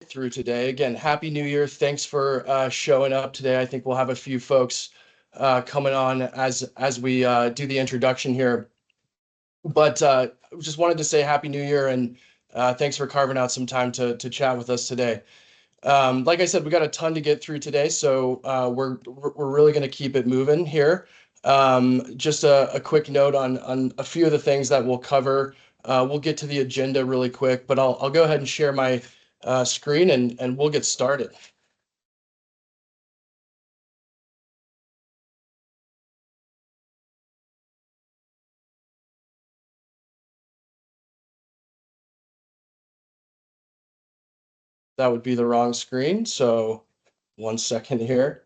through today. Again, Happy New Year. Thanks for showing up today. I think we'll have a few folks coming on as we do the introduction here. But just wanted to say Happy New Year and thanks for carving out some time to chat with us today. Like I said, we got a ton to get through today, so we're really going to keep it moving here. Just a quick note on a few of the things that we'll cover. We'll get to the agenda really quick, but I'll go ahead and share my screen and we'll get started. That would be the wrong screen, so 1 second here.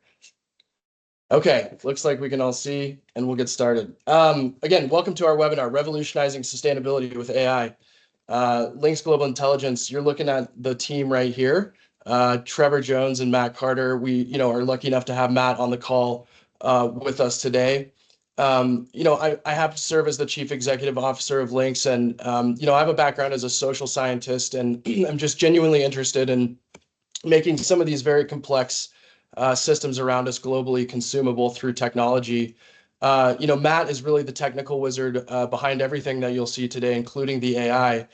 Okay, looks like we can all see, and we'll get started. Again, welcome to our webinar, Revolutionizing Sustainability with AI. Lynx Global Intelligence, you're looking at the team right here. Trevor Jones and Matt Carter. We, are lucky enough to have Matt on the call with us today. I have to serve as the Chief Executive Officer of Lynx, and I have a background as a social scientist, and I'm just genuinely interested in making some of these very complex systems around us globally consumable through technology. Matt is really the technical wizard behind everything that you'll see today, including the AI.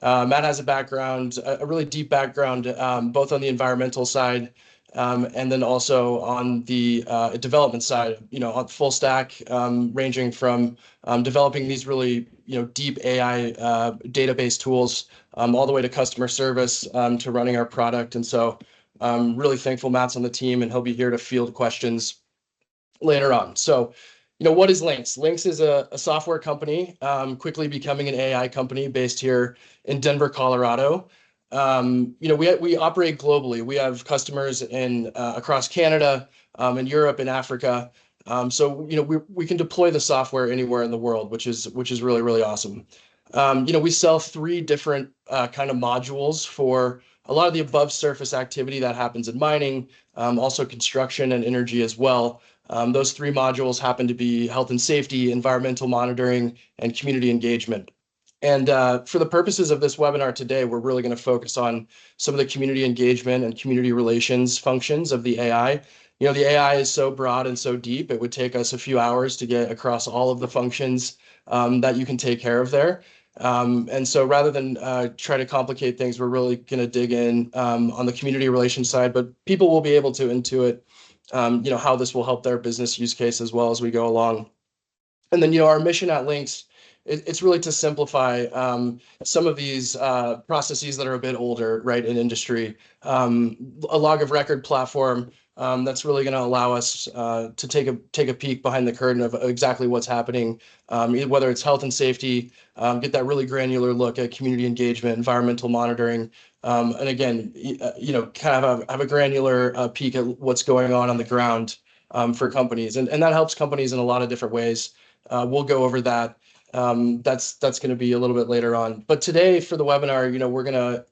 Matt has a really deep background, both on the environmental side and then also on the development side, on full stack, ranging from developing these really, deep AI database tools all the way to customer service to running our product. And so I'm really thankful Matt's on the team and he'll be here to field questions later on. So, what is Lynx? Lynx is a software company, quickly becoming an AI company based here in Denver, Colorado. We operate globally. We have customers in across Canada, in Europe, and Africa. So we can deploy the software anywhere in the world, which is really, really awesome. We sell three different kind of modules for a lot of the above surface activity that happens in mining, also construction and energy as well. Those three modules happen to be health and safety, environmental monitoring, and community engagement. And for the purposes of this webinar today, we're really going to focus on some of the community engagement and community relations functions of the AI. The AI is so broad and so deep, it would take us a few hours to get across all of the functions that you can take care of there. And so rather than try to complicate things, we're really going to dig in on the community relations side, but people will be able to intuit, how this will help their business use case as well as we go along. And then, our mission at Lynx, it's really to simplify some of these processes that are a bit older, right, in industry. A log of record platform that's really going to allow us to take a peek behind the curtain of exactly what's happening, whether it's health and safety, get that really granular look at community engagement, environmental monitoring, and again, kind of have a granular peek at what's going on the ground for companies, and that helps companies in a lot of different ways. We'll go over that. That's going to be a little bit later on. But today for the webinar,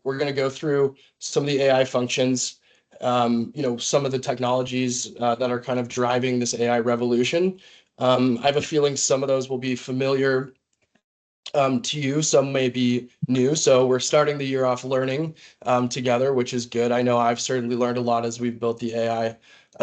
we're gonna go through some of the AI functions, some of the technologies that are kind of driving this AI revolution. I have a feeling some of those will be familiar to you, some may be new. So we're starting the year off learning together, which is good. I know I've certainly learned a lot as we've built the AI.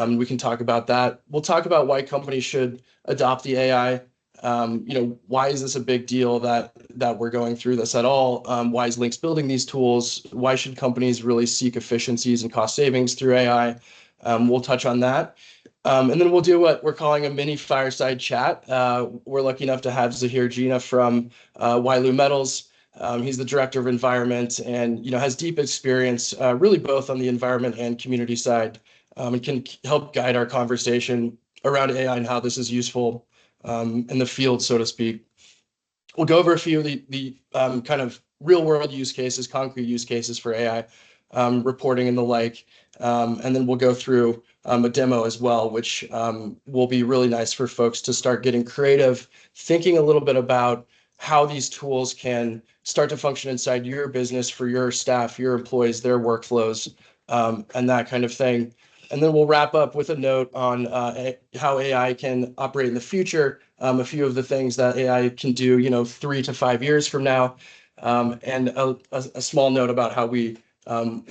We can talk about that. We'll talk about why companies should adopt the AI. Why is this a big deal that we're going through this at all? Why is Lynx building these tools? Why should companies really seek efficiencies and cost savings through AI? We'll touch on that. And then we'll do what we're calling a mini fireside chat. We're lucky enough to have Zahir Jina from Wailu Metals. He's the director of environment and has deep experience, really both on the environment and community side, and can help guide our conversation around AI and how this is useful in the field, so to speak. We'll go over a few of the kind of real world use cases, concrete use cases for AI reporting and the like. And then we'll go through a demo as well, which will be really nice for folks to start getting creative, thinking a little bit about how these tools can start to function inside your business for your staff, your employees, their workflows, and that kind of thing. And then we'll wrap up with a note on how AI can operate in the future, a few of the things that AI can do, 3 to 5 years from now, and a small note about how we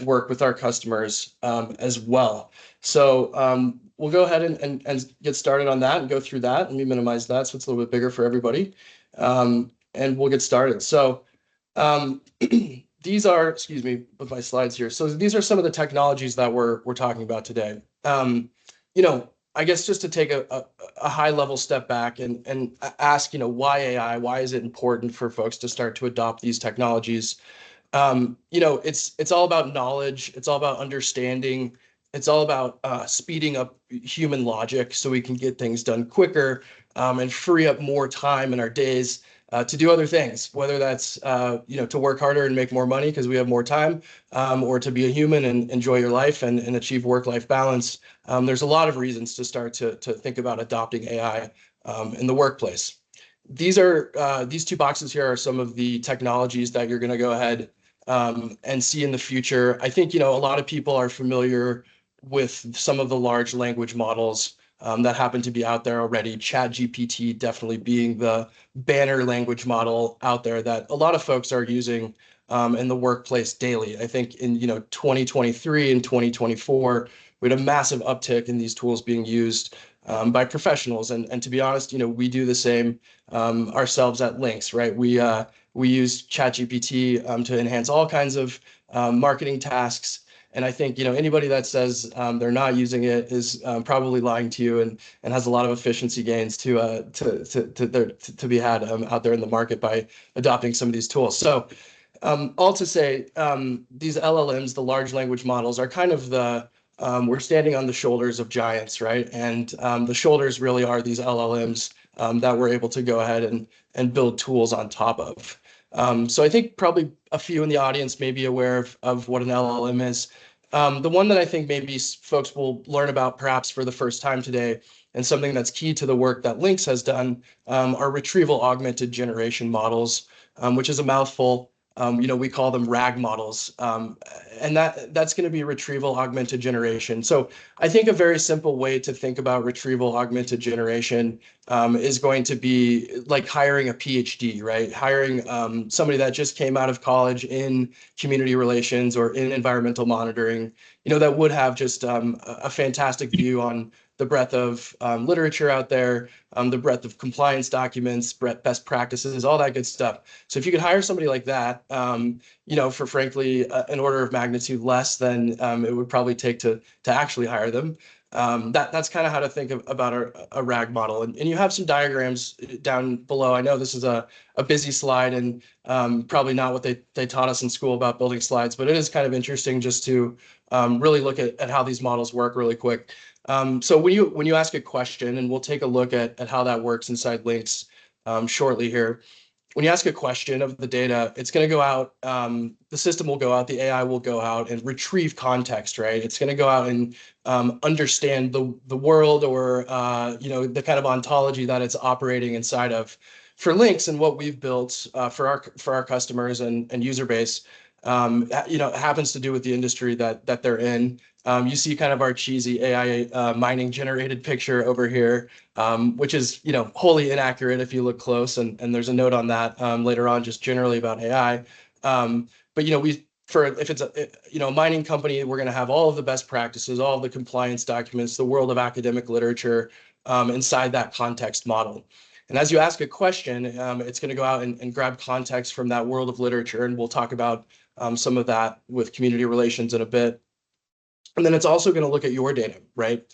work with our customers as well. So we'll go ahead and get started on that and go through that. Let me minimize that so it's a little bit bigger for everybody. And we'll get started. So these are, excuse me, with my slides here. So these are some of the technologies that we're talking about today. I guess just to take a high level step back and ask, why AI? Why is it important for folks to start to adopt these technologies? It's all about knowledge. It's all about understanding. It's all about speeding up human logic so we can get things done quicker and free up more time in our days to do other things, whether that's to work harder and make more money because we have more time, or to be a human and enjoy your life and achieve work-life balance. There's a lot of reasons to start to think about adopting AI in the workplace. These two boxes here are some of the technologies that you're going to go ahead and see in the future. I think, a lot of people are familiar with some of the large language models that happen to be out there already. ChatGPT definitely being the banner language model out there that a lot of folks are using in the workplace daily. I think in 2023 and 2024, we had a massive uptick in these tools being used by professionals. And to be honest, we do the same ourselves at Lynx, right? We use ChatGPT to enhance all kinds of marketing tasks. And I think anybody that says they're not using it is probably lying to you and has a lot of efficiency gains to be had out there in the market by adopting some of these tools. So all to say, these LLMs, the large language models, are kind of we're standing on the shoulders of giants, right? And the shoulders really are these LLMs that we're able to go ahead and build tools on top of. So I think probably a few in the audience may be aware of what an LLM is. The one that I think maybe folks will learn about perhaps for the first time today, and something that's key to the work that Lynx has done, are retrieval augmented generation models, which is a mouthful. We call them RAG models, and that's going to be retrieval augmented generation. So I think a very simple way to think about retrieval augmented generation is going to be like hiring a PhD, right? Hiring somebody that just came out of college in community relations or in environmental monitoring, that would have just a fantastic view on the breadth of literature out there, the breadth of compliance documents, best practices, all that good stuff. So if you could hire somebody like that, for frankly, an order of magnitude less than it would probably take to actually hire them. That's kind of how to think about a RAG model. And you have some diagrams down below. I know this is a busy slide and probably not what they taught us in school about building slides, but it is kind of interesting just to really look at how these models work really quick. So when you ask a question, and we'll take a look at how that works inside Lynx shortly here. When you ask a question of the data, it's going to go out, the system will go out, the AI will go out and retrieve context, right? It's going to go out and understand the world or, the kind of ontology that it's operating inside of. For Lynx and what we've built for our customers and user base, it happens to do with the industry that they're in. You see kind of our cheesy AI mining generated picture over here, which is, wholly inaccurate if you look close. And there's a note on that later on, just generally about AI. But, if it's a mining company, we're going to have all of the best practices, all of the compliance documents, the world of academic literature inside that context model. And as you ask a question, it's going to go out and grab context from that world of literature. And we'll talk about some of that with community relations in a bit. And then it's also going to look at your data, right?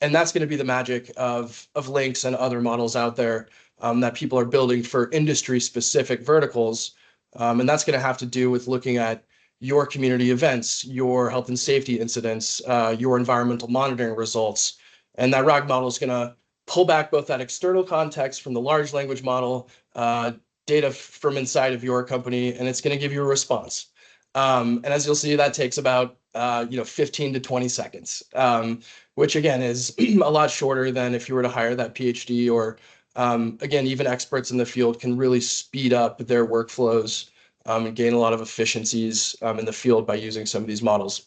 And that's going to be the magic of Lynx and other models out there that people are building for industry-specific verticals. And that's going to have to do with looking at your community events, your health and safety incidents, your environmental monitoring results. And that RAG model is going to pull back both that external context from the large language model, data from inside of your company, and it's going to give you a response. And as you'll see, that takes about 15 to 20 seconds, which again is a lot shorter than if you were to hire that PhD or again, even experts in the field can really speed up their workflows and gain a lot of efficiencies in the field by using some of these models.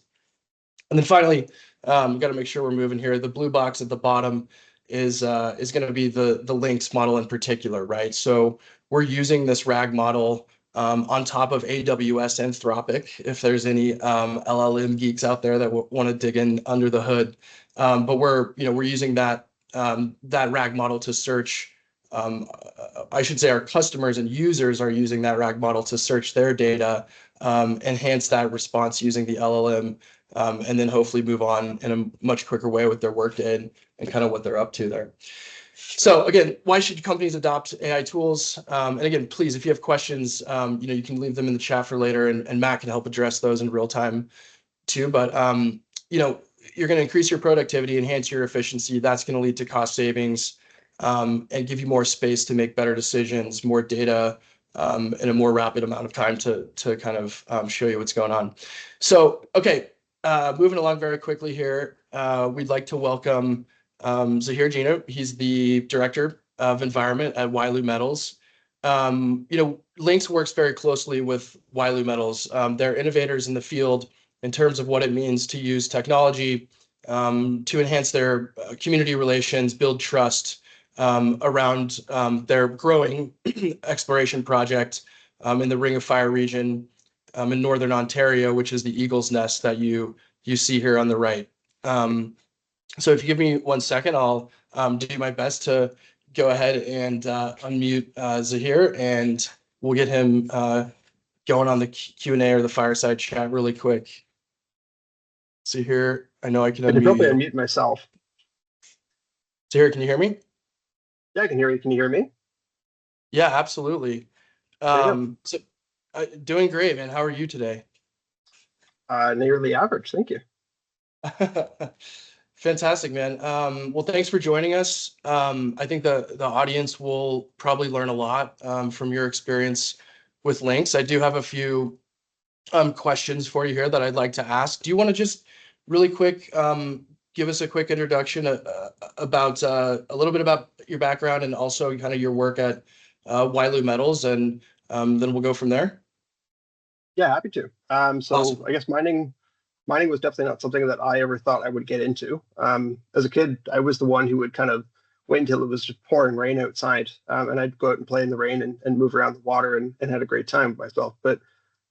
And then finally, we've got to make sure we're moving here. The blue box at the bottom is going to be the Lynx model in particular, right? So we're using this RAG model on top of AWS Anthropic, if there's any LLM geeks out there that want to dig in under the hood. But we're using that RAG model to search. I should say our customers and users are using that RAG model to search their data, enhance that response using the LLM, and then hopefully move on in a much quicker way with their workday and kind of what they're up to there. So again, why should companies adopt AI tools? And again, please, if you have questions, you can leave them in the chat for later, and Matt can help address those in real time too. But you're going to increase your productivity, enhance your efficiency. That's going to lead to cost savings, and give you more space to make better decisions, more data, in a more rapid amount of time to kind of show you what's going on. So, okay, moving along very quickly here, we'd like to welcome Zahir Gino. He's the Director of Environment at Wyloo Metals. Lynx works very closely with Wyloo Metals. They're innovators in the field in terms of what it means to use technology to enhance their community relations, build trust around their growing exploration project in the Ring of Fire region in Northern Ontario, which is the Eagle's Nest that you see here on the right. So if you give me 1 second, I'll do my best to go ahead and unmute Zahir, and we'll get him going on the Q&A or the fireside chat really quick. Zahir, I know I can unmute you. I can probably unmute myself. Zahir, can you hear me? Yeah, I can hear you. Can you hear me? Yeah, absolutely. So, doing great, man. How are you today? Nearly average. Thank you. Fantastic, man. Well, thanks for joining us. I think the audience will probably learn a lot from your experience with Lynx. I do have a few questions for you here that I'd like to ask. Do you want to just really quick give us a quick introduction about a little bit about your background and also kind of your work at Wyloo Metals, and then we'll go from there? Yeah, happy to. So Awesome. I guess mining was definitely not something that I ever thought I would get into. As a kid, I was the one who would kind of wait until it was just pouring rain outside, and I'd go out and play in the rain and move around the water and had a great time with myself. But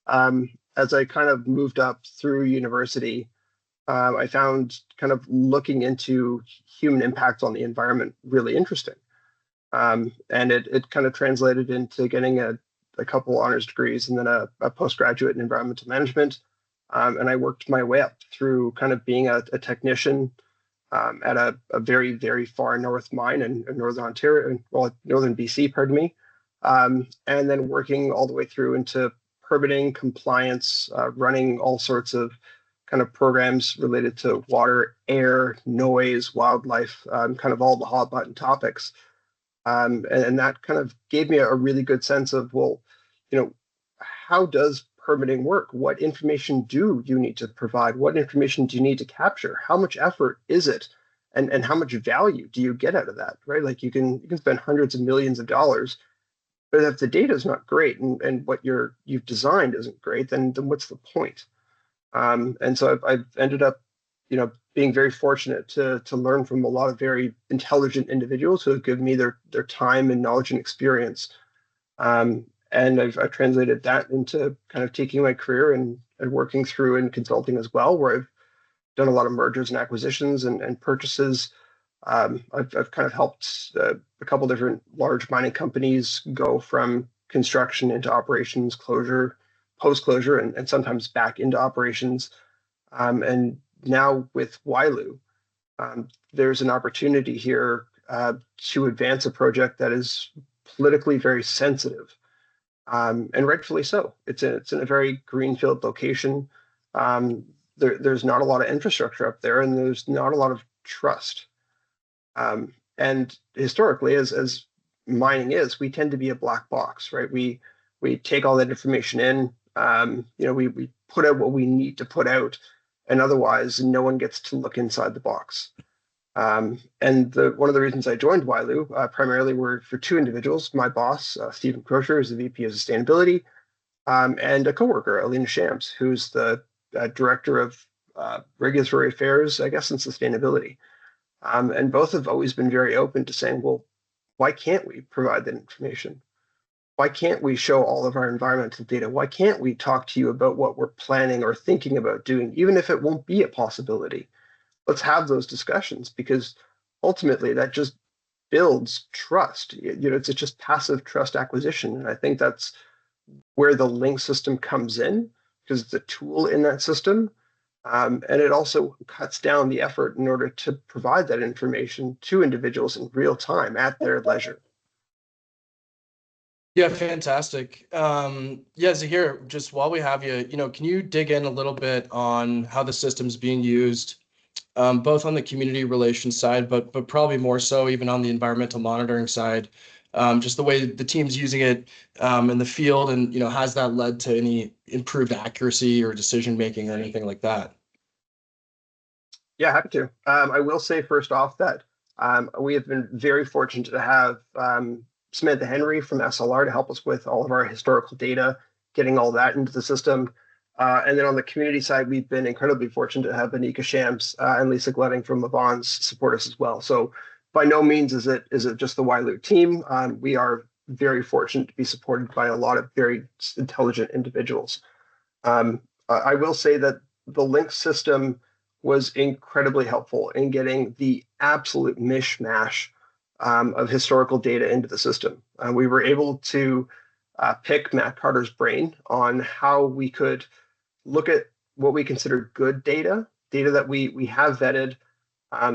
as I kind of moved up through university, I found kind of looking into human impact on the environment really interesting. And it kind of translated into getting a couple honors degrees and then a postgraduate in environmental management. And I worked my way up through kind of being a technician at a very, very far north mine in Northern Ontario, well, Northern BC, pardon me. And then working all the way through into permitting, compliance, running all sorts of kind of programs related to water, air, noise, wildlife, kind of all the hot button topics. And that kind of gave me a really good sense of, well, how does permitting work? What information do you need to provide? What information do you need to capture? How much effort is it? And how much value do you get out of that, right? Like you can spend hundreds of millions of dollars, but if the data is not great and what you've designed isn't great, then what's the point? And so I've ended up, being very fortunate to learn from a lot of very intelligent individuals who have given me their time and knowledge and experience. And I've translated that into kind of taking my career and working through in consulting as well, where I've done a lot of mergers and acquisitions and purchases. I've kind of helped a couple different large mining companies go from construction into operations, closure, post-closure, and sometimes back into operations. And now with Wyloo, there's an opportunity here to advance a project that is politically very sensitive, and rightfully so. It's in a very greenfield location. There's not a lot of infrastructure up there, and there's not a lot of trust. And historically, as mining is, we tend to be a black box, right? We take all that information in. We put out what we need to put out, and otherwise, no one gets to look inside the box. And one of the reasons I joined Wyloo primarily were for two individuals. My boss, Stephen Crocher, is the VP of Sustainability, and a coworker, Alina Shams, who's the Director of Regulatory Affairs, I guess, and Sustainability. And both have always been very open to saying, well, why can't we provide that information? why can't we show all of our environmental data? Why can't we talk to you about what we're planning or thinking about doing, even if it won't be a possibility? Let's have those discussions because ultimately that just builds trust. It's just passive trust acquisition. And I think that's where the Lynx system comes in because it's a tool in that system. And it also cuts down the effort in order to provide that information to individuals in real time at their leisure. Yeah, fantastic. Yeah, Zahir, just while we have you, can you dig in a little bit on how the system's being used, both on the community relations side, but probably more so even on the environmental monitoring side, just the way the team's using it in the field, and has that led to any improved accuracy or decision making or anything like that? Yeah, happy to. I will say first off that we have been very fortunate to have Samantha Henry from SLR to help us with all of our historical data, getting all that into the system. And then on the community side, we've been incredibly fortunate to have Anika Shams and Lisa Gletting from Levon's support us as well. So by no means is it just the YLU team. We are very fortunate to be supported by a lot of very intelligent individuals. I will say that the Lynx system was incredibly helpful in getting the absolute mishmash of historical data into the system. We were able to pick Matt Carter's brain on how we could look at what we consider good data, data that we have vetted.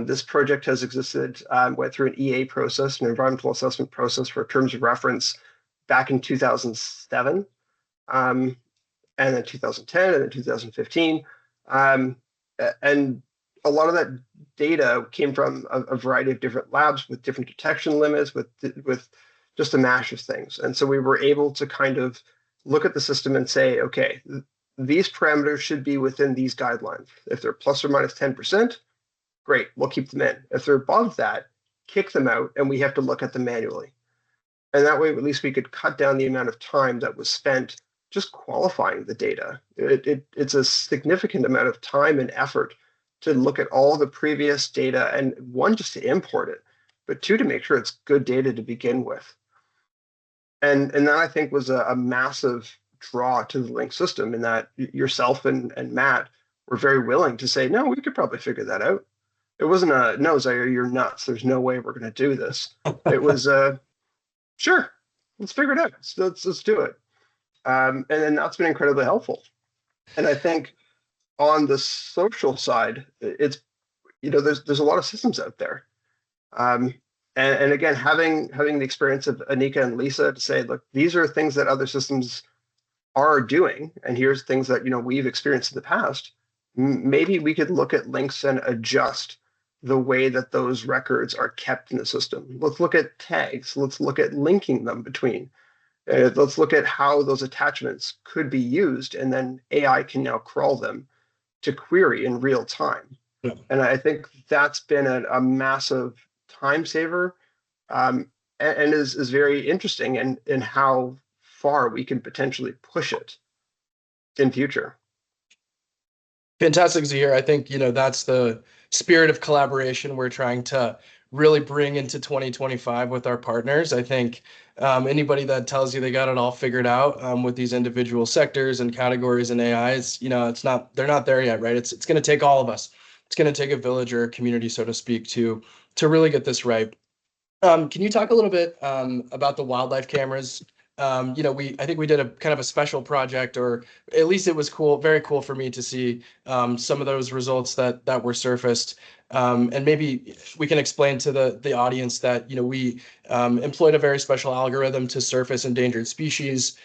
This project has existed, went through an EA process, an environmental assessment process for terms of reference back in 2007. And then 2010 and then 2015. Um, and a lot of that data came from a variety of different labs with different detection limits, with just a mash of things. And so we were able to kind of look at the system and say, okay, these parameters should be within these guidelines. If they're plus or minus 10%, great, we'll keep them in. If they're above that, kick them out, and we have to look at them manually. And that way, at least we could cut down the amount of time that was spent just qualifying the data. It's a significant amount of time and effort to look at all the previous data and one, just to import it, but two, to make sure it's good data to begin with. And that I think was a massive draw to the Lynx system in that yourself and Matt were very willing to say, no, we could probably figure that out. It wasn't a, no, Zaire, you're nuts. There's no way we're going to do this. It was sure, let's figure it out. Let's do it. And then that's been incredibly helpful. And I think on the social side, it's there's a lot of systems out there. Um, and again, having the experience of Anika and Lisa to say, look, these are things that other systems are doing, and here's things that we've experienced in the past. Maybe we could look at links and adjust the way that those records are kept in the system. Let's look at tags. Let's look at linking them between. Let's look at how those attachments could be used, and then AI can now crawl them to query in real time. Yeah. And I think that's been a massive time saver, and is very interesting in how far we can potentially push it in future. Fantastic, Zahir. I think, that's the spirit of collaboration we're trying to really bring into 2025 with our partners. I think anybody that tells you they got it all figured out with these individual sectors and categories and AIs, they're not there yet, right? It's going to take all of us. It's going to take a village or a community, so to speak, to really get this right. Can you talk a little bit about the wildlife cameras? I think we did a kind of a special project, or at least it was cool, very cool for me to see some of those results that were surfaced. And maybe we can explain to the audience that we employed a very special algorithm to surface endangered species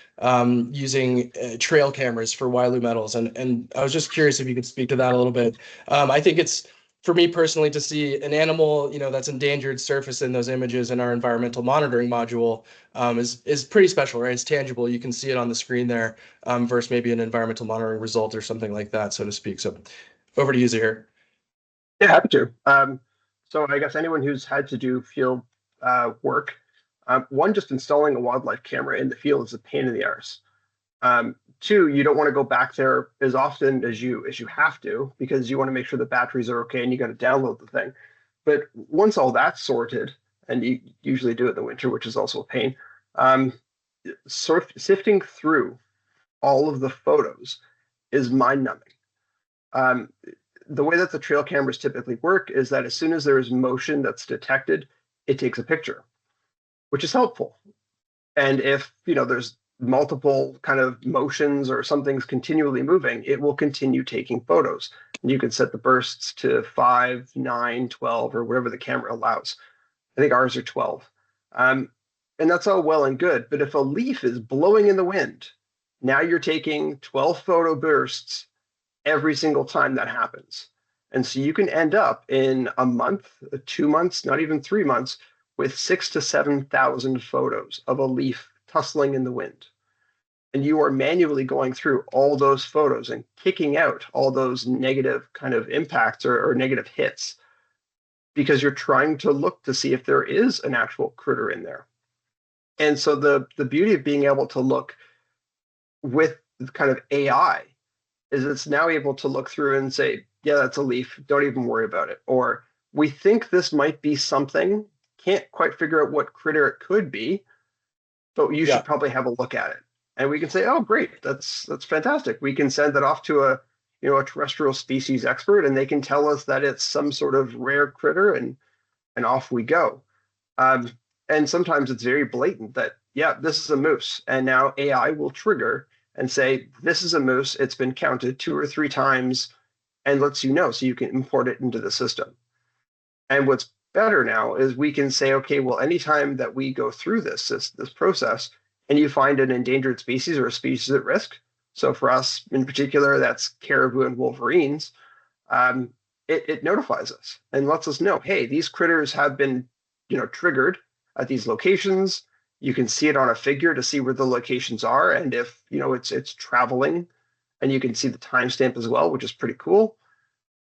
using trail cameras for Wailu metals. And I was just curious if you could speak to that a little bit. I think it's, for me personally, to see an animal, that's endangered surface in those images in our environmental monitoring module is pretty special, right? It's tangible. You can see it on the screen there versus maybe an environmental monitoring result or something like that, so to speak. So over to you, Zahir. Yeah, happy to. So I guess anyone who's had to do field work, one, just installing a wildlife camera in the field is a pain in the arse. Two, you don't want to go back there as often as you have to because you want to make sure the batteries are okay and you got to download the thing. But once all that's sorted, and you usually do it in the winter, which is also a pain, sifting through all of the photos is mind-numbing. Um, the way that the trail cameras typically work is that as soon as there is motion that's detected, it takes a picture, which is helpful. And if there's multiple kind of motions or something's continually moving, it will continue taking photos. And you can set the bursts to 5, 9, 12, or whatever the camera allows. I think ours are 12. Um, and that's all well and good. But if a leaf is blowing in the wind, now you're taking 12 photo bursts every single time that happens. And so you can end up in a month, 2 months, not even 3 months, with 6 to 7,000 photos of a leaf tussling in the wind. And you are manually going through all those photos and kicking out all those negative kind of impacts or negative hits because you're trying to look to see if there is an actual critter in there. And so the beauty of being able to look with kind of AI is it's now able to look through and say, yeah, that's a leaf. Don't even worry about it. Or we think this might be something, can't quite figure out what critter it could be, but you should Yeah. probably have a look at it. And we can say, oh, great, that's fantastic. We can send that off to a terrestrial species expert, and they can tell us that it's some sort of rare critter, and off we go. Um, and sometimes it's very blatant that, yeah, this is a moose. And now AI will trigger and say, this is a moose. It's been counted 2 or 3 times and lets you know so you can import it into the system. And what's better now is we can say, okay, well, anytime that we go through this process and you find an endangered species or a species at risk, so for us in particular, that's caribou and wolverines, um, it notifies us and lets us know, hey, these critters have been, triggered at these locations. You can see it on a figure to see where the locations are, and if it's traveling, and you can see the timestamp as well, which is pretty cool.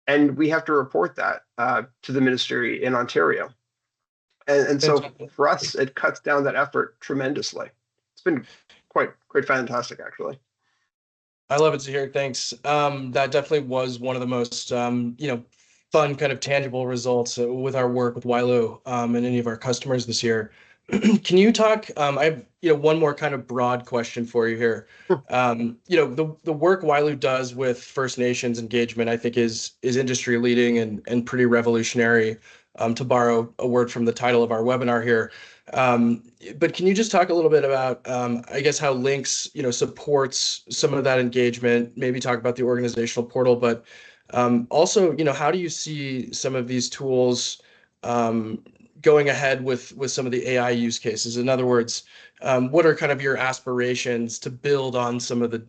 And we have to report that to the ministry in Ontario. And so Fantastic. for us, it cuts down that effort tremendously. It's been quite fantastic, actually. I love it to hear. Thanks. That definitely was one of the most, fun kind of tangible results with our work with Wilo, and any of our customers this year. Can you talk? I have, one more kind of broad question for you here. The work Wilo does with First Nations engagement, I think is industry leading and pretty revolutionary, to borrow a word from the title of our webinar here. Um, but can you just talk a little bit about, I guess, how Lynx, supports some of that engagement? Maybe talk about the organizational portal, but also, how do you see some of these tools going ahead with some of the AI use cases? In other words, what are kind of your aspirations to build on some of the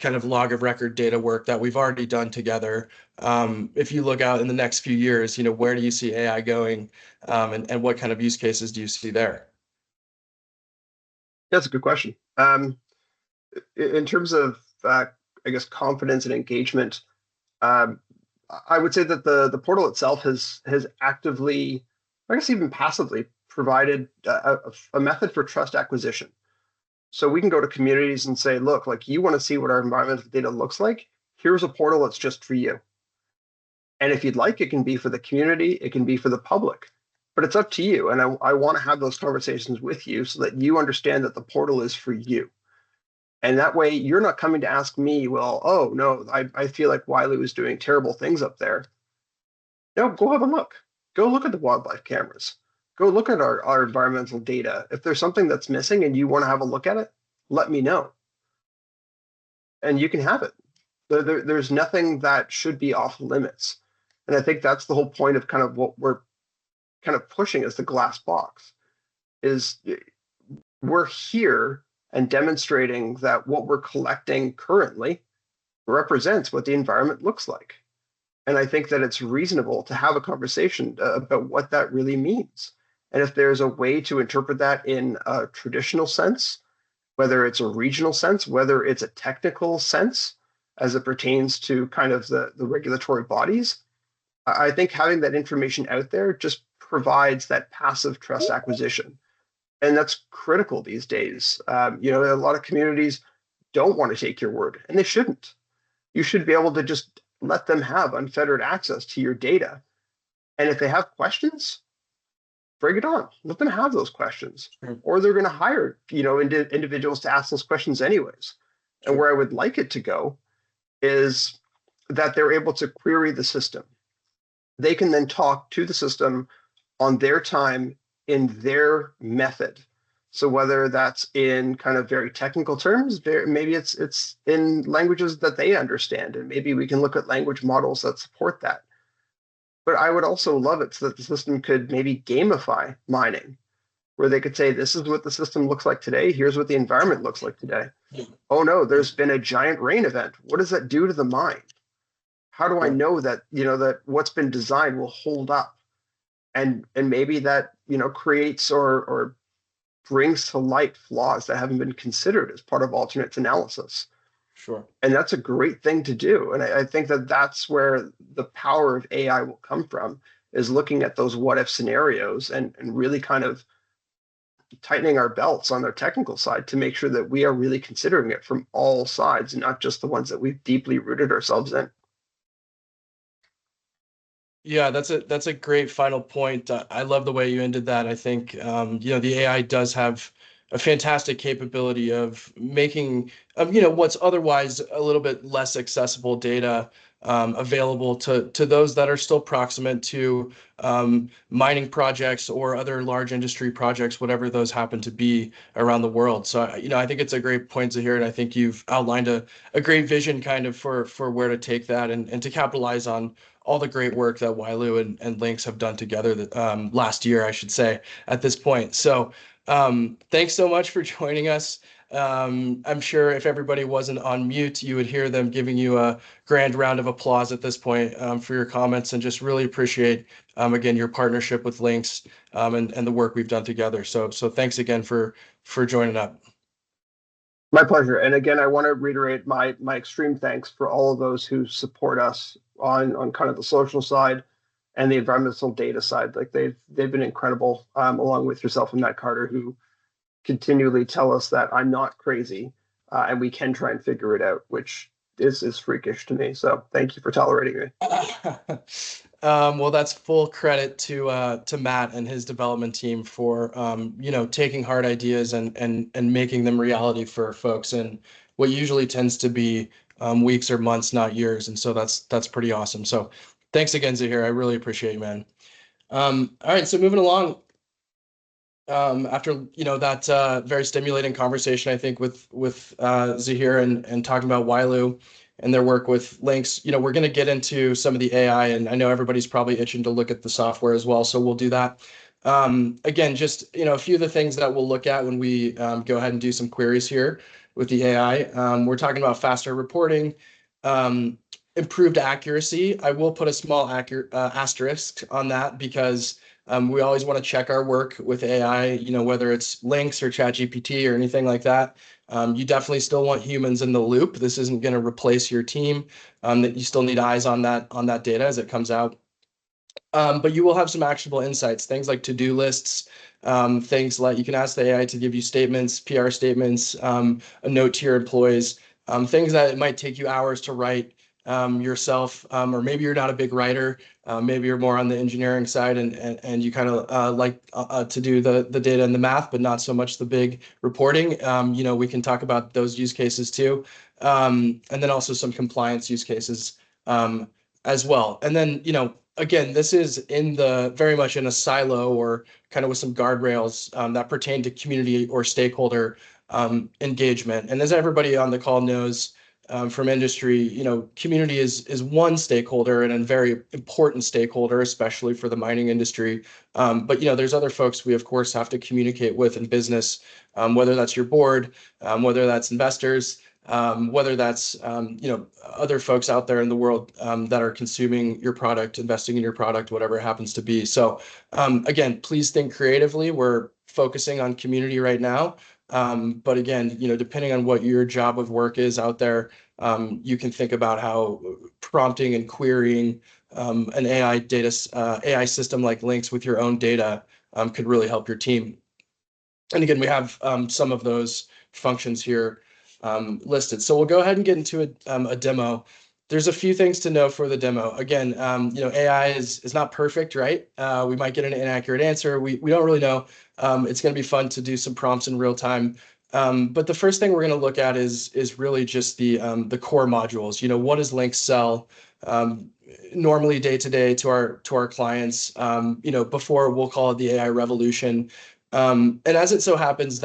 kind of log of record data work that we've already done together? If you look out in the next few years, where do you see AI going, and what kind of use cases do you see there? That's a good question. In terms of, I guess, confidence and engagement, um, I would say that the portal itself has actively, I guess even passively, provided a method for trust acquisition. So we can go to communities and say, look, like you want to see what our environmental data looks like? Here's a portal that's just for you. And if you'd like, it can be for the community, it can be for the public, but it's up to you. And I want to have those conversations with you so that you understand that the portal is for you. And that way you're not coming to ask me, well, oh no, I feel like Wiley is doing terrible things up there. No, go have a look. Go look at the wildlife cameras. Go look at our environmental data. If there's something that's missing and you want to have a look at it, let me know. And you can have it. There's nothing that should be off limits. And I think that's the whole point of kind of what we're kind of pushing as the glass box is we're here and demonstrating that what we're collecting currently represents what the environment looks like. And I think that it's reasonable to have a conversation about what that really means. And if there's a way to interpret that in a traditional sense, whether it's a regional sense, whether it's a technical sense as it pertains to kind of the regulatory bodies, I think having that information out there just provides that passive trust acquisition. And that's critical these days. A lot of communities don't want to take your word, and they shouldn't. You should be able to just let them have unfettered access to your data. And if they have questions, bring it on. Let them have those questions. Sure. Or they're going to hire, individuals to ask those questions anyways. And Sure. where I would like it to go is that they're able to query the system. They can then talk to the system on their time in their method. So whether that's in kind of very technical terms, maybe it's in languages that they understand, and maybe we can look at language models that support that. But I would also love it so that the system could maybe gamify mining, where they could say, this is what the system looks like today. Here's what the environment looks like today. Yeah. Oh no, Yeah. there's been a giant rain event. What does that do to the mine? How do I Sure. know that, that what's been designed will hold up? And maybe that, creates or brings to light flaws that haven't been considered as part of alternates analysis. Sure. And that's a great thing to do. And I think that that's where the power of AI will come from, is looking at those what if scenarios and really kind of tightening our belts on their technical side to make sure that we are really considering it from all sides and not just the ones that we've deeply rooted ourselves in. Yeah, that's a great final point. I love the way you ended that. I think the AI does have a fantastic capability of making what's otherwise a little bit less accessible data available to those that are still proximate to mining projects or other large industry projects, whatever those happen to be around the world. So I think it's a great point to hear, and I think you've outlined a great vision kind of for where to take that and to capitalize on all the great work that Wailu and Lynx have done together last year, I should say, at this point. So thanks so much for joining us. I'm sure if everybody wasn't on mute, you would hear them giving you a grand round of applause at this point for your comments, and just really appreciate, again, your partnership with Lynx and the work we've done together. So thanks again for joining up. My pleasure. And again, I want to reiterate my extreme thanks for all of those who support us on kind of the social side and the environmental data side. Like they've been incredible, along with yourself and Matt Carter, who continually tell us that I'm not crazy, and we can try and figure it out, which is freakish to me. So thank you for tolerating me. Well, that's full credit to Matt and his development team for taking hard ideas and making them reality for folks in what usually tends to be weeks or months, not years. And so that's pretty awesome. So thanks again, Zahir. I really appreciate you, man. All right, so moving along, after that very stimulating conversation, I think with Zahir and talking about Wailu and their work with Lynx, we're going to get into some of the AI, and I know everybody's probably itching to look at the software as well, so we'll do that. Again, just a few of the things that we'll look at when we go ahead and do some queries here with the AI. We're talking about faster reporting, improved accuracy. I will put a small asterisk on that because we always want to check our work with AI, whether it's Lynx or ChatGPT or anything like that. You definitely still want humans in the loop. This isn't going to replace your team. That you still need eyes on that data as it comes out. But you will have some actionable insights, things like to-do lists, things like you can ask the AI to give you statements, PR statements, a note to your employees, things that it might take you hours to write yourself, or maybe you're not a big writer, maybe you're more on the engineering side and you kind of like to do the data and the math, but not so much the big reporting. We can talk about those use cases too, and then also some compliance use cases as well. And then again, this is very much in a silo or kind of with some guardrails that pertain to community or stakeholder engagement. And as everybody on the call knows from industry, community is one stakeholder and a very important stakeholder, especially for the mining industry. But there's other folks we of course have to communicate with in business, whether that's your board, whether that's investors, whether that's other folks out there in the world that are consuming your product, investing in your product, whatever it happens to be. So again, please think creatively. We're focusing on community right now. But again, depending on what your job of work is out there, you can think about how prompting and querying an AI system like Lynx with your own data could really help your team. And again, we have some of those functions here listed. So we'll go ahead and get into a demo. there's a few things to know for the demo. Again, AI is not perfect, right? We might get an inaccurate answer. We don't really know. It's going to be fun to do some prompts in real time. But the first thing we're going to look at is really just the core modules. What does Lynx sell normally day to day to our clients? Before we'll call it the AI revolution. And as it so happens,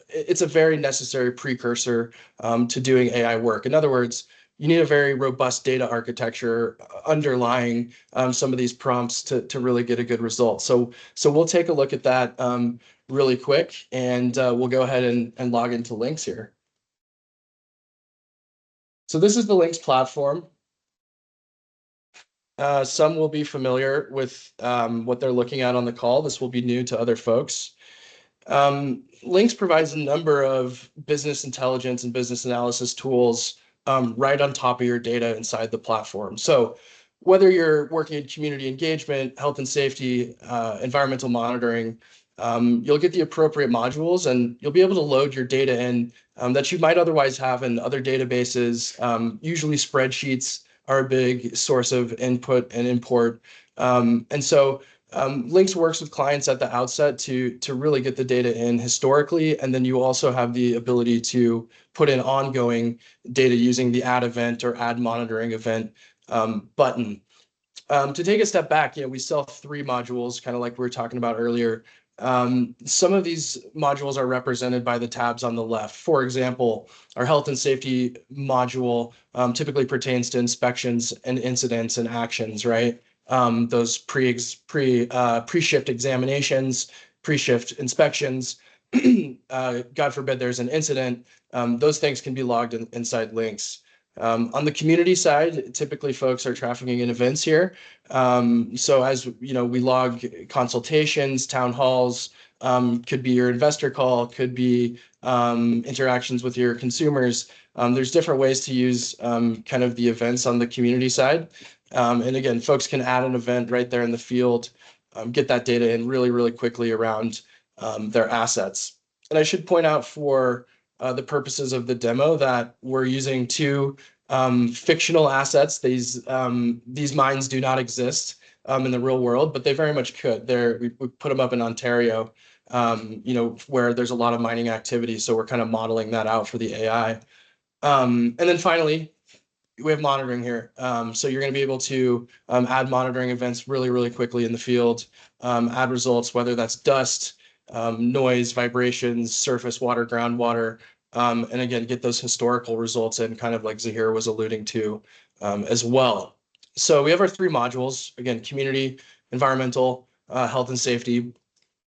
it's a very necessary precursor to doing AI work. In other words, you need a very robust data architecture underlying some of these prompts to really get a good result. So we'll take a look at that really quick, and we'll go ahead and log into Lynx here. So this is the Lynx platform. Some will be familiar with what they're looking at on the call. This will be new to other folks. Lynx provides a number of business intelligence and business analysis tools right on top of your data inside the platform. So whether you're working in community engagement, health and safety, environmental monitoring, you'll get the appropriate modules and you'll be able to load your data in that you might otherwise have in other databases. Usually spreadsheets are a big source of input and import. Lynx works with clients at the outset to really get the data in historically, and then you also have the ability to put in ongoing data using the add event or add monitoring event button. To take a step back, we sell 3 modules, kind of like we were talking about earlier. Some of these modules are represented by the tabs on the left. For example, our health and safety module typically pertains to inspections and incidents and actions, right? Those pre-shift examinations, pre-shift inspections. God forbid there's an incident. Those things can be logged inside Lynx. On the community side, typically folks are trafficking in events here. So as we log consultations, town halls, could be your investor call, could be interactions with your consumers. There's different ways to use kind of the events on the community side. And again, folks can add an event right there in the field, get that data in really, really quickly around their assets. And I should point out for the purposes of the demo that we're using 2 fictional assets. These mines do not exist in the real world, but they very much could. We put them up in Ontario, where there's a lot of mining activity. So we're kind of modeling that out for the AI. And then finally, we have monitoring here. So you're going to be able to add monitoring events really, really quickly in the field, add results, whether that's dust, noise, vibrations, surface water, groundwater, and again, get those historical results in, kind of like Zahir was alluding to as well. So we have our 3 modules, again, community, environmental, health and safety.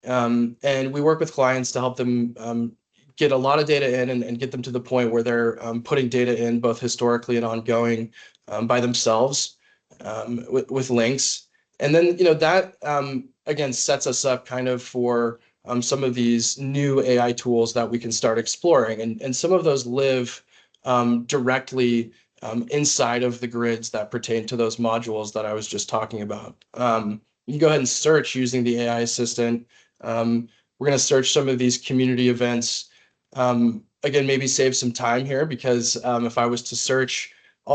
And we work with clients to help them get a lot of data in and get them to the point where they're putting data in both historically and ongoing by themselves with Lynx. And then, that again sets us up kind of for some of these new AI tools that we can start exploring. And some of those live directly inside of the grids that pertain to those modules that I was just talking about. You can go ahead and search using the AI assistant. We're going to search some of these community events. Again, maybe save some time here because if I was to search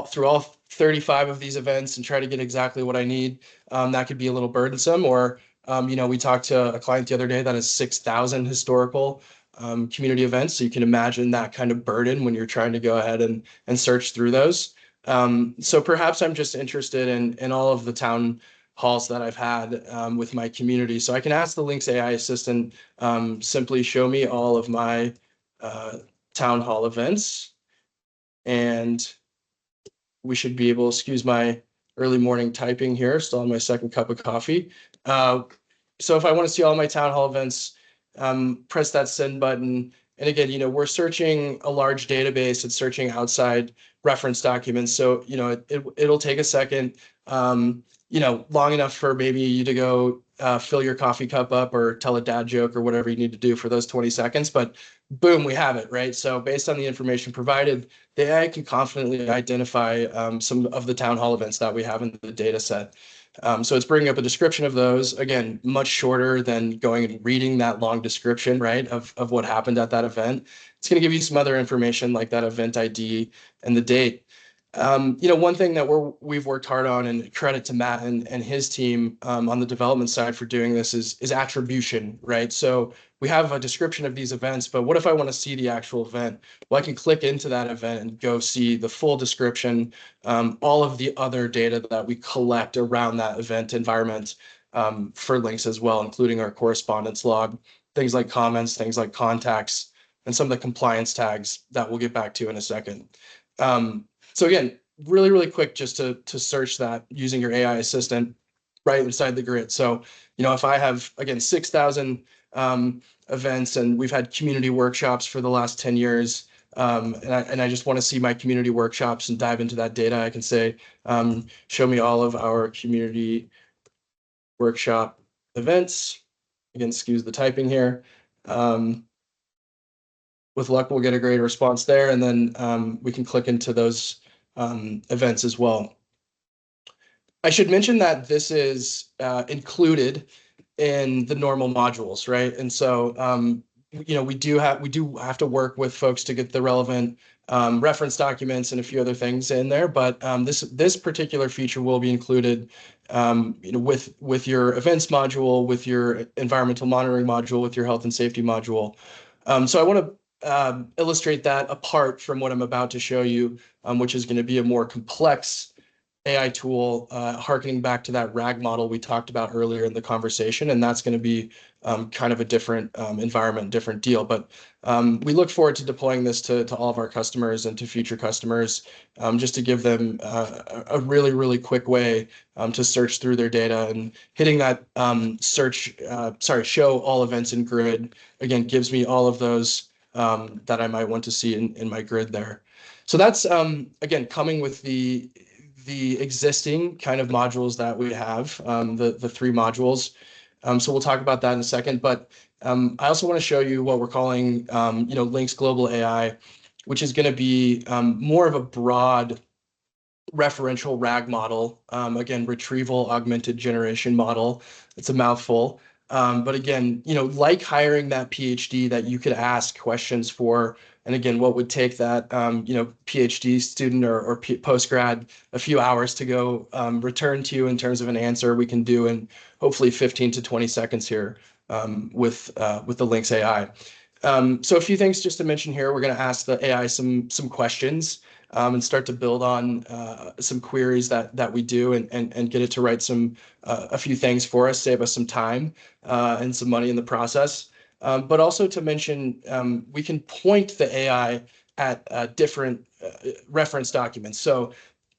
through all 35 of these events and try to get exactly what I need, that could be a little burdensome. Or, we talked to a client the other day that has 6,000 historical community events. So you can imagine that kind of burden when you're trying to go ahead and search through those. So perhaps I'm just interested in all of the town halls that I've had with my community. So I can ask the Lynx AI assistant, simply show me all of my town hall events, and we should be able, excuse my early morning typing here, still on my second cup of coffee. So if I want to see all my town hall events, press that send button. And again, we're searching a large database. It's searching outside reference documents. So, it'll take a second, long enough for maybe you to go fill your coffee cup up or tell a dad joke or whatever you need to do for those 20 seconds. But boom, we have it, right? So based on the information provided, the AI can confidently identify some of the town hall events that we have in the data set. So it's bringing up a description of those, again, much shorter than going and reading that long description, right, of what happened at that event. It's going to give you some other information like that event ID and the date. One thing that we've worked hard on, and credit to Matt and his team on the development side for doing this, is attribution, right? So we have a description of these events, but what if I want to see the actual event? Well, I can click into that event and go see the full description, all of the other data that we collect around that event environment for Lynx as well, including our correspondence log, things like comments, things like contacts, and some of the compliance tags that we'll get back to in a second. So again, really, really quick just to search that using your AI assistant right inside the grid. So, if I have, again, 6,000 events and we've had community workshops for the last 10 years, and I just want to see my community workshops and dive into that data, I can say, show me all of our community workshop events. Again, excuse the typing here. With luck, we'll get a great response there, and then we can click into those events as well. I should mention that this is included in the normal modules, right? And so, we do have to work with folks to get the relevant reference documents and a few other things in there. But this particular feature will be included, with your events module, with your environmental monitoring module, with your health and safety module. So I want to illustrate that apart from what I'm about to show you, which is going to be a more complex AI tool, harkening back to that RAG model we talked about earlier in the conversation, and that's going to be kind of a different environment, different deal. But we look forward to deploying this to all of our customers and to future customers, just to give them a really, really quick way to search through their data, and hitting that show all events in grid, again, gives me all of those that I might want to see in my grid there. So that's, again, coming with the existing kind of modules that we have, the three modules. So we'll talk about that in a second. But I also want to show you what we're calling, Lynx Global AI, which is going to be more of a broad referential RAG model. Again, retrieval augmented generation model. It's a mouthful. But again, like hiring that PhD that you could ask questions for. And again, what would take that, PhD student or postgrad a few hours to go return to you in terms of an answer, we can do in hopefully 15 to 20 seconds here with the Lynx AI. So a few things just to mention here. We're going to ask the AI some questions and start to build on some queries that we do, and get it to write a few things for us, save us some time and some money in the process. But also to mention, we can point the AI at different reference documents. So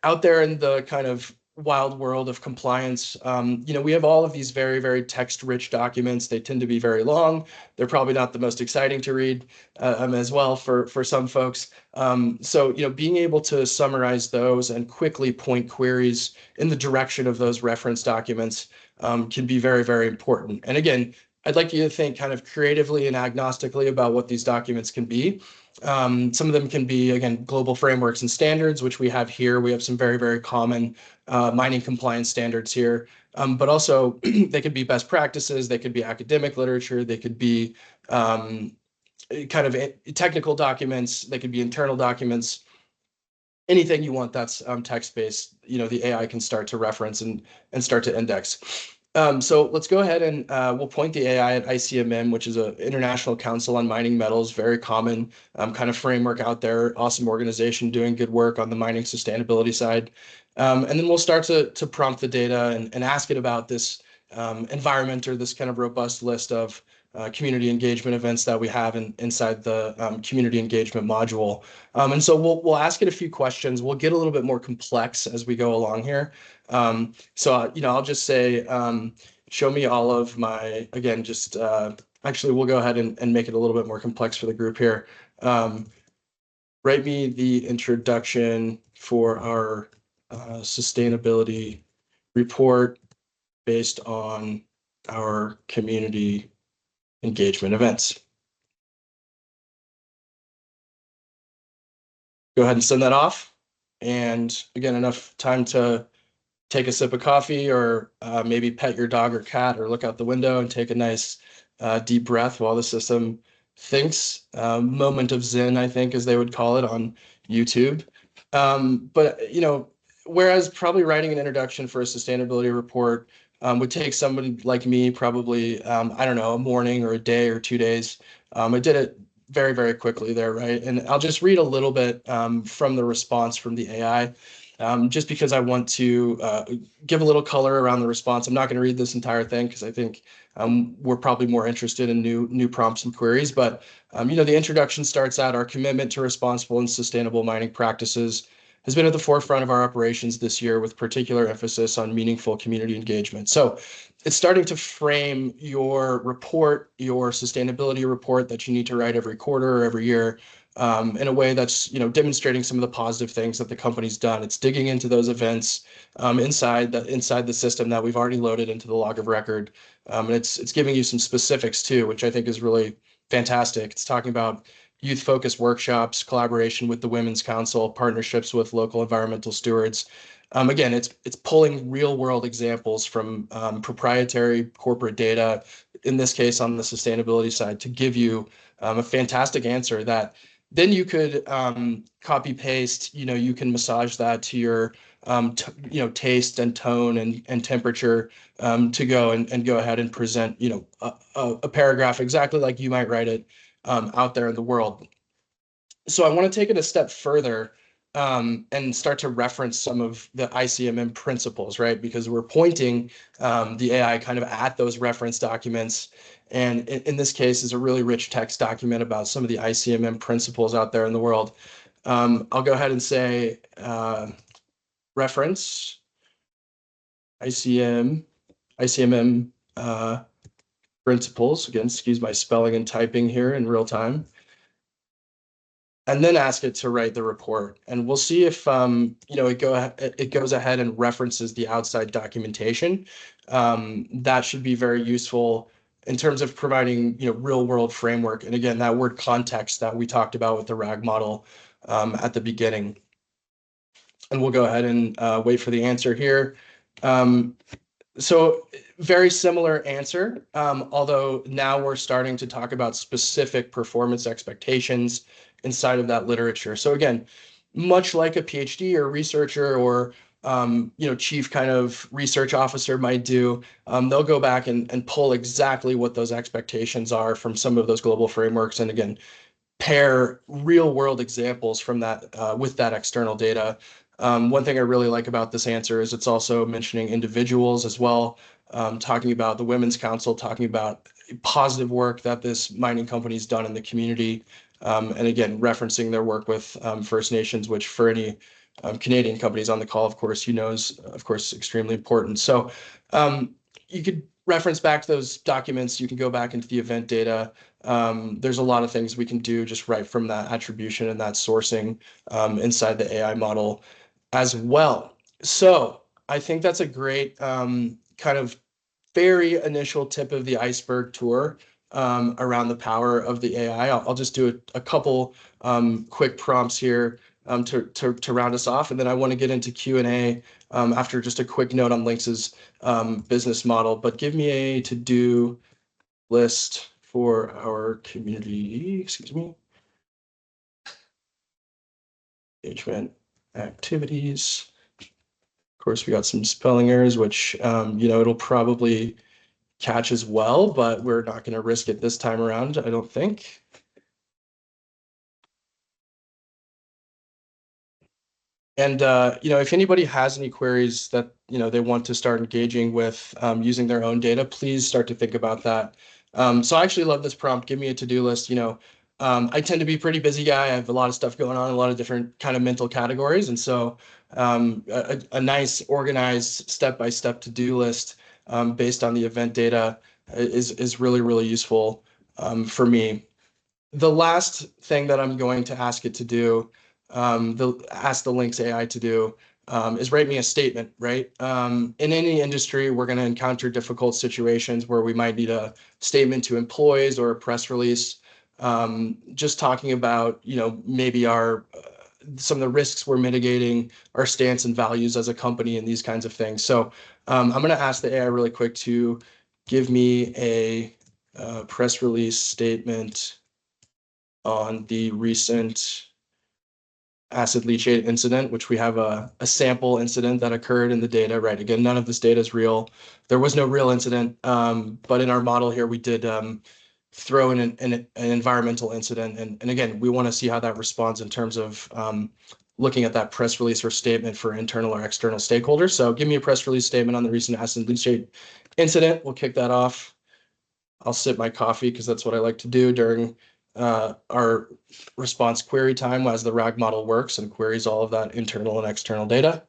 out there in the kind of wild world of compliance, we have all of these very, very text-rich documents. They tend to be very long. They're probably not the most exciting to read as well for some folks. So, being able to summarize those and quickly point queries in the direction of those reference documents can be very, very important. And again, I'd like you to think kind of creatively and agnostically about what these documents can be. Some of them can be, again, global frameworks and standards, which we have here. We have some very, very common mining compliance standards here. But also they could be best practices, they could be academic literature, they could be kind of technical documents, they could be internal documents, anything you want that's text-based, the AI can start to reference and start to index. So let's go ahead and we'll point the AI at ICMM, which is an International Council on Mining Metals, very common kind of framework out there, awesome organization doing good work on the mining sustainability side. And then we'll start to prompt the data and ask it about this environment, or this kind of robust list of community engagement events that we have inside the community engagement module. And so we'll ask it a few questions. We'll get a little bit more complex as we go along here. So, I'll just say, show me all of my, again, just actually, we'll go ahead and make it a little bit more complex for the group here. Write me the introduction for our sustainability report based on our community engagement events. Go ahead and send that off. And again, enough time to take a sip of coffee, or maybe pet your dog or cat, or look out the window and take a nice deep breath while the system thinks. Moment of Zen, I think, as they would call it on YouTube. But whereas probably writing an introduction for a sustainability report would take somebody like me probably, I don't know, a morning or a day or 2 days. I did it very, very quickly there, right? And I'll just read a little bit from the response from the AI, just because I want to give a little color around the response. I'm not going to read this entire thing because I think we're probably more interested in new prompts and queries. But the introduction starts out: our commitment to responsible and sustainable mining practices has been at the forefront of our operations this year, with particular emphasis on meaningful community engagement. So it's starting to frame your report, your sustainability report that you need to write every quarter or every year, in a way that's demonstrating some of the positive things that the company's done. It's digging into those events inside the system that we've already loaded into the log of record, and it's giving you some specifics too, which I think is really fantastic. It's talking about youth focused workshops, collaboration with the Women's Council, partnerships with local environmental stewards. Again, it's pulling real world examples from proprietary corporate data, in this case on the sustainability side, to give you a fantastic answer that then you could copy paste. You can massage that to your taste and tone and temperature, to go and go ahead and present a paragraph exactly like you might write it out there in the world. So I want to take it a step further, and start to reference some of the ICMM principles, right? Because we're pointing the AI kind of at those reference documents. And in this case is a really rich text document about some of the ICMM principles out there in the world. I'll go ahead and say reference ICMM principles. Again, excuse my spelling and typing here in real time. And then ask it to write the report. And we'll see if it goes ahead and references the outside documentation. That should be very useful in terms of providing real world framework. And again, that word context that we talked about with the RAG model at the beginning. And we'll go ahead and wait for the answer here. So very similar answer, although now we're starting to talk about specific performance expectations inside of that literature. So again, much like a PhD or researcher or chief kind of research officer might do, they'll go back and pull exactly what those expectations are from some of those global frameworks, and again, pair real world examples from that with that external data. One thing I really like about this answer is it's also mentioning individuals as well, talking about the Women's Council, talking about positive work that this mining company's done in the community, and again, referencing their work with First Nations, which for any Canadian companies on the call, of course, of course, extremely important. So you could reference back to those documents. You can go back into the event data. There's a lot of things we can do just right from that attribution and that sourcing inside the AI model as well. So I think that's a great kind of very initial tip of the iceberg tour around the power of the AI. I'll just do a couple quick prompts here to round us off, and then I want to get into Q&A after just a quick note on Lynx's business model. But give me a to-do list for our community, excuse me, engagement activities. Of course, we got some spelling errors, which, it'll probably catch as well, but we're not going to risk it this time around, I don't think. And, if anybody has any queries that, they want to start engaging with using their own data, please start to think about that. So I actually love this prompt. Give me a to-do list. I tend to be a pretty busy guy. I have a lot of stuff going on, a lot of different kind of mental categories. And so a nice organized step-by-step to-do list based on the event data is really, really useful for me. The last thing that I'm going to ask it to do, ask the Lynx AI to do, is write me a statement, right? In any industry, we're going to encounter difficult situations where we might need a statement to employees or a press release, just talking about, maybe some of the risks we're mitigating, our stance and values as a company, and these kinds of things. So I'm going to ask the AI really quick to give me a press release statement on the recent acid leachate incident, which we have a sample incident that occurred in the data, right? Again, none of this data is real. There was no real incident, but in our model here, we did throw in an environmental incident. And again, we want to see how that responds in terms of looking at that press release or statement for internal or external stakeholders. So give me a press release statement on the recent acid leachate incident. We'll kick that off. I'll sip my coffee because that's what I like to do during our response query time as the RAG model works and queries all of that internal and external data.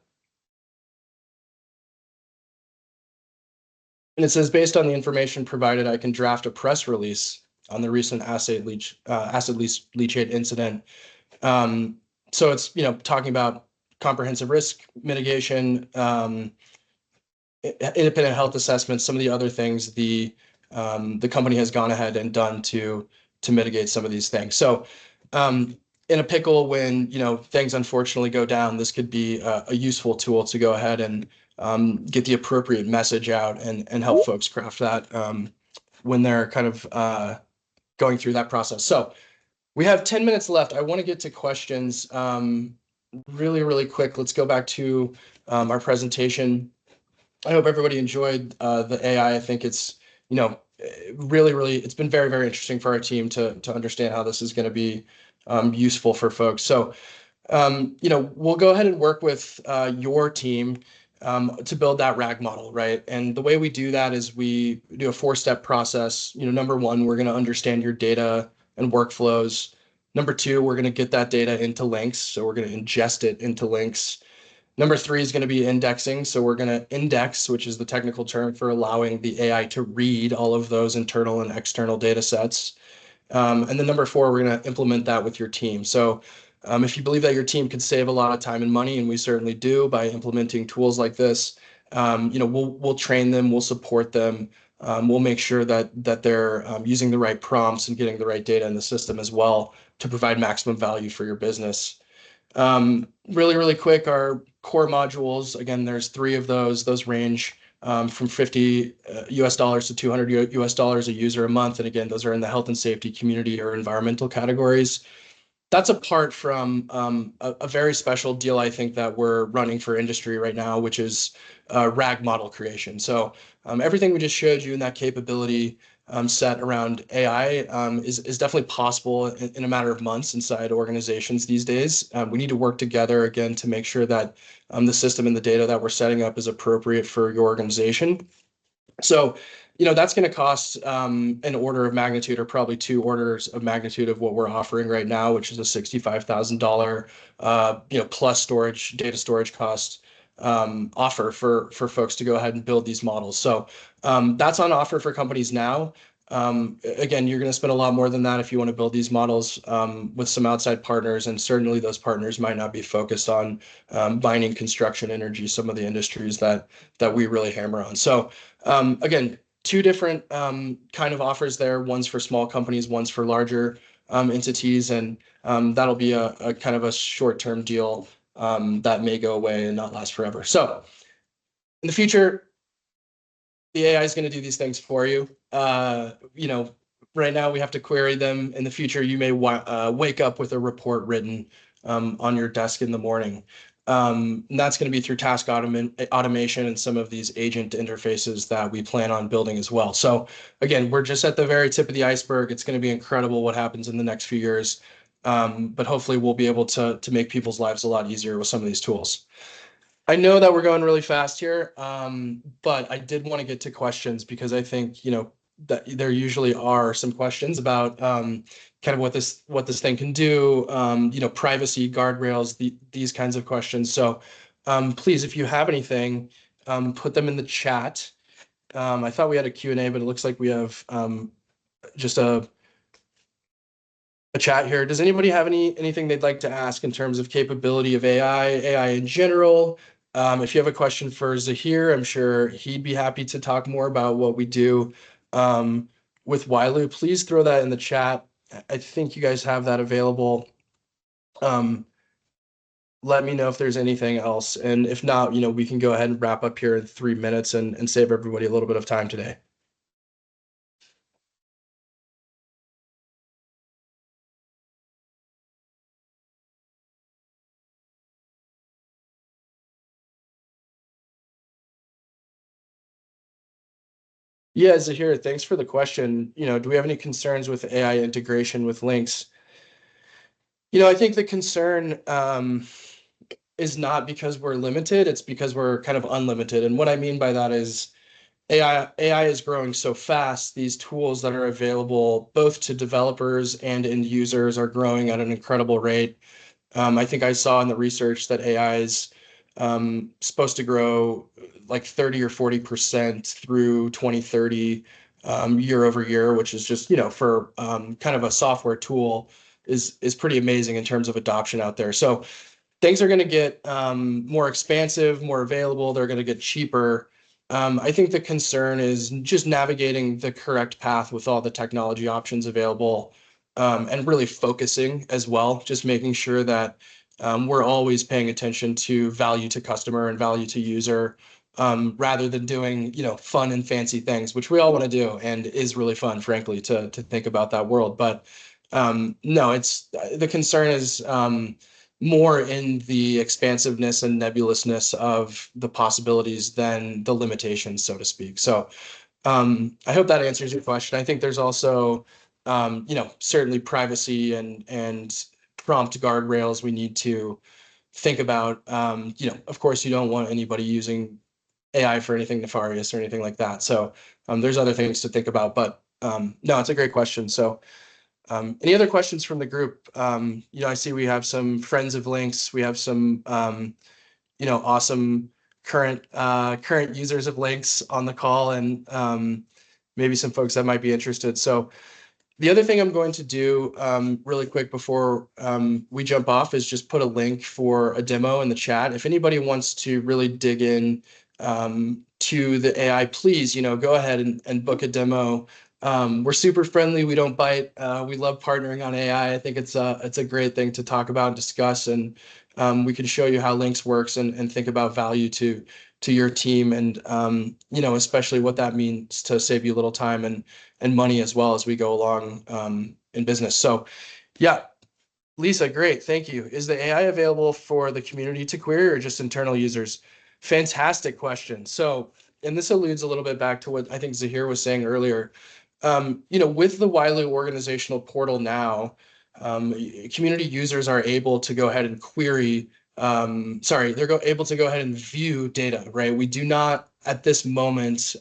And it says, based on the information provided, I can draft a press release on the recent acid leachate incident. So it's, talking about comprehensive risk mitigation, independent health assessments, some of the other things the company has gone ahead and done to mitigate some of these things. So in a pickle, when things unfortunately go down, this could be a useful tool to go ahead and get the appropriate message out and help folks craft that when they're kind of going through that process. So we have 10 minutes left. I want to get to questions really, really quick. Let's go back to our presentation. I hope everybody enjoyed the AI. I think it's, really, really, it's been very, very interesting for our team to understand how this is going to be useful for folks. So, we'll go ahead and work with your team to build that RAG model, right? And the way we do that is we do a 4-step process. Number one, we're going to understand your data and workflows. Number two, we're going to get that data into Lynx. So we're going to ingest it into Lynx. Number three is going to be indexing. So we're going to index, which is the technical term for allowing the AI to read all of those internal and external data sets. And then number four, we're going to implement that with your team. So if you believe that your team could save a lot of time and money, and we certainly do by implementing tools like this, we'll train them, we'll support them, we'll make sure that they're using the right prompts and getting the right data in the system as well to provide maximum value for your business. Really, really quick, our core modules, again, there's 3 of those. Those range from $50 US to $200 US a user a month. And again, those are in the health and safety, community, or environmental categories. That's apart from a very special deal, I think, that we're running for industry right now, which is RAG model creation. So everything we just showed you in that capability set around AI is definitely possible in a matter of months inside organizations these days. We need to work together, again, to make sure that the system and the data that we're setting up is appropriate for your organization. So, that's going to cost an order of magnitude, or probably 2 orders of magnitude of what we're offering right now, which is a $65,000 plus data storage cost offer for folks to go ahead and build these models. So that's on offer for companies now. Again, you're going to spend a lot more than that if you want to build these models with some outside partners, and certainly those partners might not be focused on mining, construction, energy, some of the industries that we really hammer on. So again, 2 different kind of offers there. One's for small companies, one's for larger entities, and that'll be a kind of a short-term deal that may go away and not last forever. So in the future, the AI is going to do these things for you. Right now we have to query them. In the future, you may wake up with a report written on your desk in the morning. And that's going to be through task automation and some of these agent interfaces that we plan on building as well. So again, we're just at the very tip of the iceberg. It's going to be incredible what happens in the next few years. But hopefully we'll be able to make people's lives a lot easier with some of these tools. I know that we're going really fast here, but I did want to get to questions because I think, that there usually are some questions about kind of what this thing can do, privacy, guardrails, these kinds of questions. So please, if you have anything, put them in the chat. I thought we had a Q&A, but it looks like we have just a chat here. Does anybody have anything they'd like to ask in terms of capability of AI in general? If you have a question for Zahir, I'm sure he'd be happy to talk more about what we do with Wailu. Please throw that in the chat. I think you guys have that available. Let me know if there's anything else. And if not, we can go ahead and wrap up here in 3 minutes and save everybody a little bit of time today. Yeah, Zahir, thanks for the question. Do we have any concerns with AI integration with Lynx? I think the concern is not because we're limited, it's because we're kind of unlimited. And what I mean by that is AI is growing so fast. These tools that are available both to developers and end users are growing at an incredible rate. I think I saw in the research that AI is supposed to grow like 30 or 40% through 2030 year over year, which is just, for kind of a software tool is pretty amazing in terms of adoption out there. So things are going to get more expansive, more available. They're going to get cheaper. I think the concern is just navigating the correct path with all the technology options available, and really focusing as well, just making sure that we're always paying attention to value to customer and value to user, rather than doing, fun and fancy things, which we all want to do and is really fun, frankly, to think about that world. But no, it's the concern is more in the expansiveness and nebulousness of the possibilities than the limitations, so to speak. So I hope that answers your question. I think there's also, certainly privacy and prompt guardrails we need to think about. Of course, you don't want anybody using AI for anything nefarious or anything like that. So there's other things to think about. But no, it's a great question. So any other questions from the group? I see we have some friends of Lynx. We have some, awesome current users of Lynx on the call, and maybe some folks that might be interested. So the other thing I'm going to do really quick before we jump off is just put a link for a demo in the chat. If anybody wants to really dig in to the AI, please, go ahead and book a demo. We're super friendly. We don't bite. We love partnering on AI. I think it's a great thing to talk about and discuss, and we can show you how Lynx works and think about value to your team, and especially what that means to save you a little time and money as well as we go along in business. So yeah, Lisa, great. Thank you. Is the AI available for the community to query or just internal users? Fantastic question. So, and this alludes a little bit back to what I think Zahir was saying earlier. With the Wiley organizational portal now, community users are able to go ahead and query, they're able to go ahead and view data, right? We do not at this moment,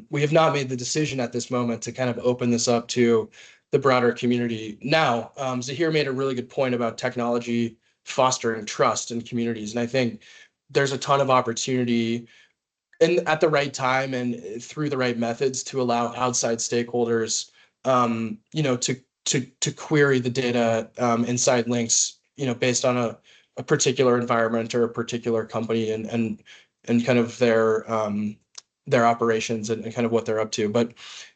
we have not made the decision at this moment to kind of open this up to the broader community. Now, Zahir made a really good point about technology fostering trust in communities. And I think there's a ton of opportunity at the right time and through the right methods to allow outside stakeholders, to query the data inside Lynx, based on a particular environment or a particular company and kind of their operations and kind of what they're up to. But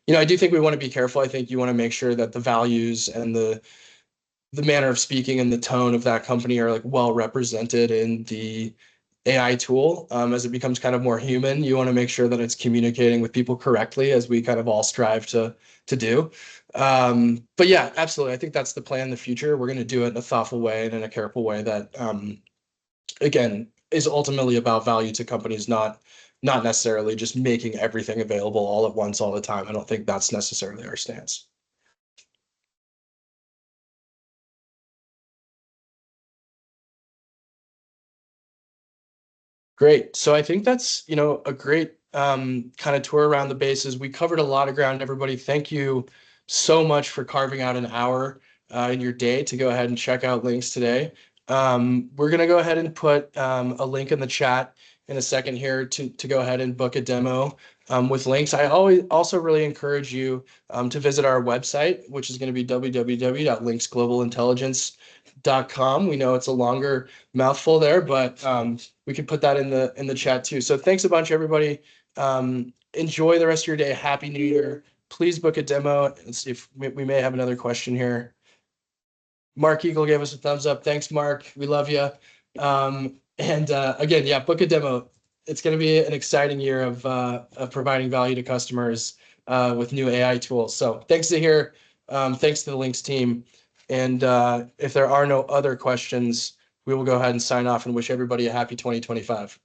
I do think we want to be careful. I think you want to make sure that the values and the manner of speaking and the tone of that company are like well represented in the AI tool. As it becomes kind of more human, you want to make sure that it's communicating with people correctly, as we kind of all strive to do. But yeah, absolutely. I think that's the plan in the future. We're going to do it in a thoughtful way and in a careful way that, again, is ultimately about value to companies, not necessarily just making everything available all at once all the time. I don't think that's necessarily our stance. Great. So I think that's, a great kind of tour around the bases. We covered a lot of ground, everybody. Thank you so much for carving out an hour in your day to go ahead and check out Lynx today. We're going to go ahead and put a link in the chat in a second here to go ahead and book a demo with Lynx. I always also really encourage you to visit our website, which is going to be www.lynxglobalintelligence.com. We know it's a longer mouthful there, but we can put that in the chat too. So thanks a bunch, everybody. Enjoy the rest of your day. Happy New Year. Please book a demo and see if we may have another question here. Mark Eagle gave us a thumbs up. Thanks, Mark. We love you. And again, yeah, book a demo. It's going to be an exciting year of providing value to customers with new AI tools. So thanks to here. Thanks to the Lynx team. And if there are no other questions, we will go ahead and sign off and wish everybody a happy 2025.